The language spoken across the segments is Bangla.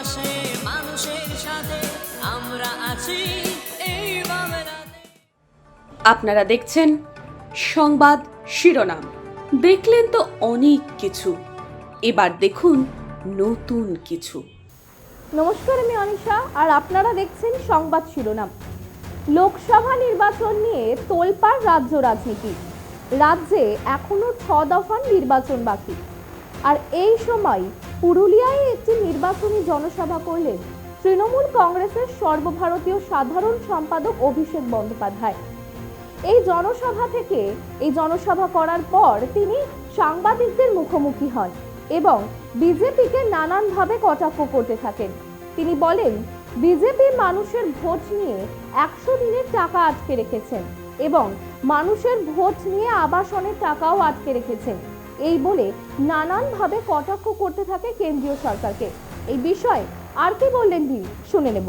পাশে মানুষের সাথে আমরা আছি এই বাংলাতে। আপনারা দেখছেন সংবাদ শিরোনাম। দেখলেন তো অনেক কিছু, এবার দেখুন নতুন কিছু। নমস্কার, আমি অনিশা আর আপনারা দেখছেন সংবাদ শিরোনাম। লোকসভা নির্বাচন নিয়ে তোলপাড় রাজ্য রাজনীতি। রাজ্যে এখনো 6 দফার নির্বাচন বাকি। আর এই সময় পুরুলিয়ায় একটি নির্বাচনী জনসভা করলেন তৃণমূল কংগ্রেসের সর্বভারতীয় সাধারণ সম্পাদক অভিষেক বন্দ্যোপাধ্যায়। এই জনসভা করার পর তিনি সাংবাদিকদের মুখোমুখি হন এবং বিজেপিকে নানানভাবে কটাক্ষ করতে থাকেন। তিনি বলেন, বিজেপি মানুষের ভোট নিয়ে 100 দিনের টাকা আটকে রেখেছেন এবং মানুষের ভোট নিয়ে আবাসনের টাকাও আটকে রেখেছেন। এই বলে নানানভাবে কটাক্ষ করতে থাকে কেন্দ্রীয় সরকারকে। এই বিষয়ে আর কি বললেন তিনি, শুনে নেব।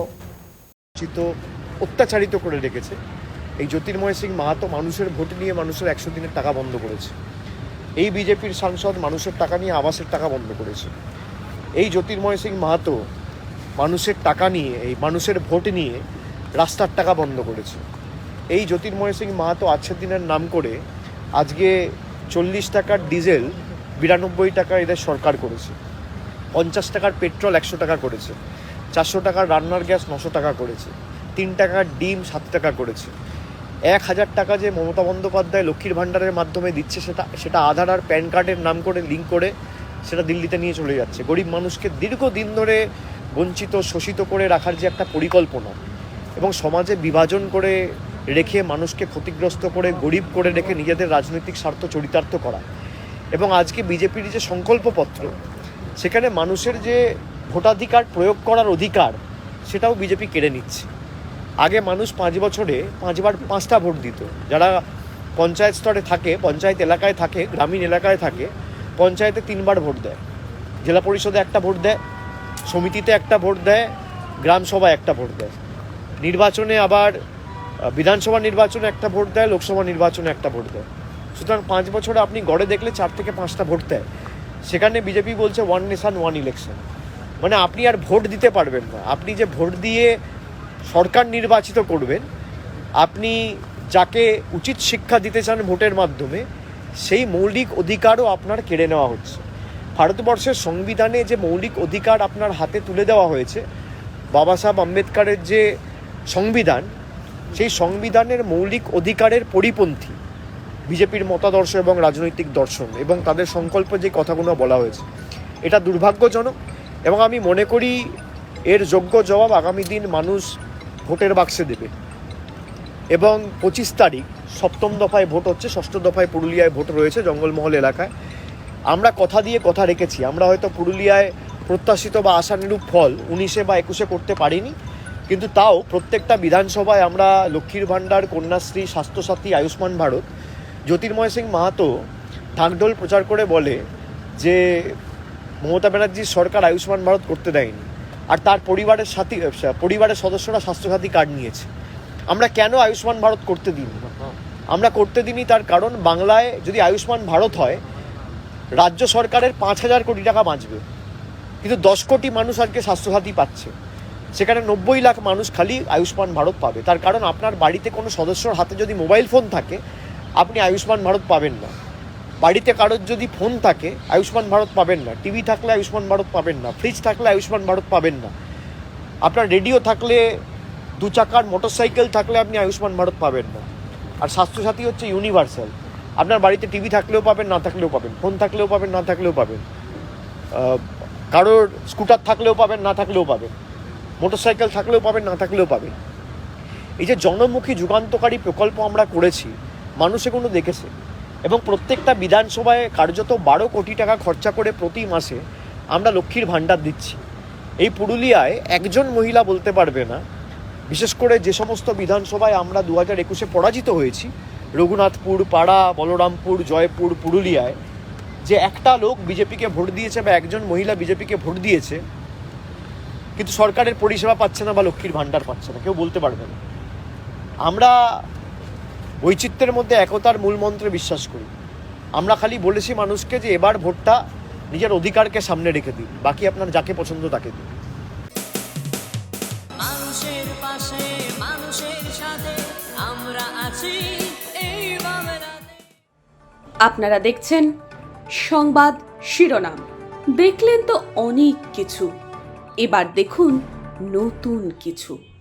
অত্যাচারিত করে রেখেছে। এই জ্যোতির্ময় সিং মাহাতো মানুষের ভোট নিয়ে মানুষের 100 দিনের টাকা বন্ধ করেছে। এই বিজেপির সাংসদ মানুষের টাকা নিয়ে আবাসের টাকা বন্ধ করেছে। এই জ্যোতির্ময় সিং মাহাতো মানুষের টাকা নিয়ে, এই মানুষের ভোট নিয়ে রাস্তার টাকা বন্ধ করেছে। এই জ্যোতির্ময় সিং মাহাতো 100 দিনের নাম করে আজকে 40 টাকার ডিজেল 92 টাকা এদের সরকার করেছে, 50 টাকার পেট্রোল 100 টাকা করেছে, 400 টাকার রান্নার গ্যাস 900 টাকা করেছে, 3 টাকার ডিম 7 টাকা করেছে। 1000 টাকা যে মমতা বন্দ্যোপাধ্যায় লক্ষ্মীর ভাণ্ডারের মাধ্যমে দিচ্ছে, সেটা আধার আর প্যান কার্ডের নাম করে লিঙ্ক করে সেটা দিল্লিতে নিয়ে চলে যাচ্ছে। গরিব মানুষকে দীর্ঘদিন ধরে বঞ্চিত শোষিত করে রাখার যে একটা পরিকল্পনা এবং সমাজে বিভাজন করে রেখে মানুষকে ক্ষতিগ্রস্ত করে গরিব করে রেখে নিজেদের রাজনৈতিক স্বার্থ চরিতার্থ করা, এবং আজকে বিজেপির যে সংকল্পপত্র, সেখানে মানুষের যে ভোটাধিকার প্রয়োগ করার অধিকার সেটাও বিজেপি কেড়ে নিচ্ছে। আগে মানুষ 5 বছরে 5 বার 5টা ভোট দিত। যারা পঞ্চায়েত স্তরে থাকে, পঞ্চায়েত এলাকায় থাকে, গ্রামীণ এলাকায় থাকে, পঞ্চায়েতে 3 বার ভোট দেয়, জেলা পরিষদে 1টা ভোট দেয়, সমিতিতে 1টা ভোট দেয়, গ্রাম সভায় 1টা ভোট দেয়, নির্বাচনে আবার বিধানসভা নির্বাচনে 1টা ভোট দেয়, লোকসভা নির্বাচনে 1টা ভোট দেয়। সুতরাং 5 বছরে আপনি গড়ে দেখলে 4 থেকে 5টা ভোট দেয়। সেখানে বিজেপি বলছে 1 নেশন 1 ইলেকশন, মানে আপনি আর ভোট দিতে পারবেন না। আপনি যে ভোট দিয়ে সরকার নির্বাচিত করবেন, আপনি যাকে উচিত শিক্ষা দিতে চান ভোটের মাধ্যমে, সেই মৌলিক অধিকারও আপনার কেড়ে নেওয়া হচ্ছে। ভারতবর্ষের সংবিধানে যে মৌলিক অধিকার আপনার হাতে তুলে দেওয়া হয়েছে, বাবা সাহেব আম্বেদকরের যে সংবিধান, সেই সংবিধানের মৌলিক অধিকারের পরিপন্থী বিজেপির মতাদর্শ এবং রাজনৈতিক দর্শন এবং তাদের সংকল্প যে কথাগুলো বলা হয়েছে, এটা দুর্ভাগ্যজনক। এবং আমি মনে করি এর যোগ্য জবাব আগামী দিন মানুষ ভোটের বাক্সে দেবে। এবং 25 তারিখ 7ম দফায় ভোট হচ্ছে, 6ষ্ঠ দফায় পুরুলিয়ায় ভোট রয়েছে জঙ্গলমহল এলাকায়। আমরা কথা দিয়ে কথা রেখেছি। আমরা হয়তো পুরুলিয়ায় প্রত্যাশিত বা আশানুরূপ ফল 19-এ বা 21-এ করতে পারিনি, কিন্তু তাও প্রত্যেকটা বিধানসভায় আমরা লক্ষ্মীর ভাণ্ডার, কন্যাশ্রী, স্বাস্থ্যসাথী, আয়ুষ্মান ভারত। জ্যোতির্ময় সিং মাহাতো ঢাকঢোল প্রচার করে বলে যে মমতা ব্যানার্জির সরকার আয়ুষ্মান ভারত করতে দেয়নি, আর তার পরিবারের সদস্যরা স্বাস্থ্যসাথী কার্ড নিয়েছে। আমরা কেন আয়ুষ্মান ভারত করতে দিইনি? আমরা করতে দিইনি তার কারণ, বাংলায় যদি আয়ুষ্মান ভারত হয়, রাজ্য সরকারের 5,000 কোটি টাকা বাঁচবে, কিন্তু 10 কোটি মানুষ আজকে স্বাস্থ্যসাথী পাচ্ছে, সেখানে 90 লাখ মানুষ খালি আয়ুষ্মান ভারত পাবে। তার কারণ, আপনার বাড়িতে কোনো সদস্যর হাতে যদি মোবাইল ফোন থাকে, আপনি আয়ুষ্মান ভারত পাবেন না। বাড়িতে কারোর যদি ফোন থাকে, আয়ুষ্মান ভারত পাবেন না। টিভি থাকলে আয়ুষ্মান ভারত পাবেন না। ফ্রিজ থাকলে আয়ুষ্মান ভারত পাবেন না। আপনার রেডিও থাকলে, 2 চাকার মোটরসাইকেল থাকলে আপনি আয়ুষ্মান ভারত পাবেন না। আর স্বাস্থ্যসাথী হচ্ছে ইউনিভার্সাল। আপনার বাড়িতে টিভি থাকলেও পাবেন, না থাকলেও পাবেন, ফোন থাকলেও পাবেন, না থাকলেও পাবেন, কারোর স্কুটার থাকলেও পাবেন, না থাকলেও পাবেন, মোটরসাইকেল থাকলেও পাবেন, না থাকলেও পাবেন। এই যে জনমুখী যুগান্তকারী প্রকল্প আমরা করেছি, মানুষ এগুলো দেখেছে। এবং প্রত্যেকটা বিধানসভায় কার্যত 12 কোটি টাকা খরচা করে প্রতি মাসে আমরা লক্ষ্মীর ভাণ্ডার দিচ্ছি। এই পুরুলিয়ায় একজন মহিলা বলতে পারবে না, বিশেষ করে যে সমস্ত বিধানসভায় আমরা 2021-এ পরাজিত হয়েছি, রঘুনাথপুর, পাড়া, বলরামপুর, জয়পুর, পুরুলিয়ায়, যে একটা লোক বিজেপিকে ভোট দিয়েছে বা একজন মহিলা বিজেপিকে ভোট দিয়েছে কিন্তু সরকারের পরিষেবা পাচ্ছে না বা লক্ষ্মীর ভাণ্ডার পাচ্ছে না, কেউ বলতে পারবে না। আমরা বৈচিত্র্যের মধ্যে একতার মূল মন্ত্রে বিশ্বাস করি। আমরা খালি বলেছি মানুষকে যে এবার ভোটটা নিজের অধিকারকে সামনে রেখে দিন, বাকি আপনার যাকে পছন্দ তাকে দিন। পাশে মানুষের সাথে আমরা আছি এই বাংলাতে। আপনারা দেখছেন সংবাদ শিরোনাম। দেখলেন তো অনেক কিছু, এবার দেখুন নতুন কিছু।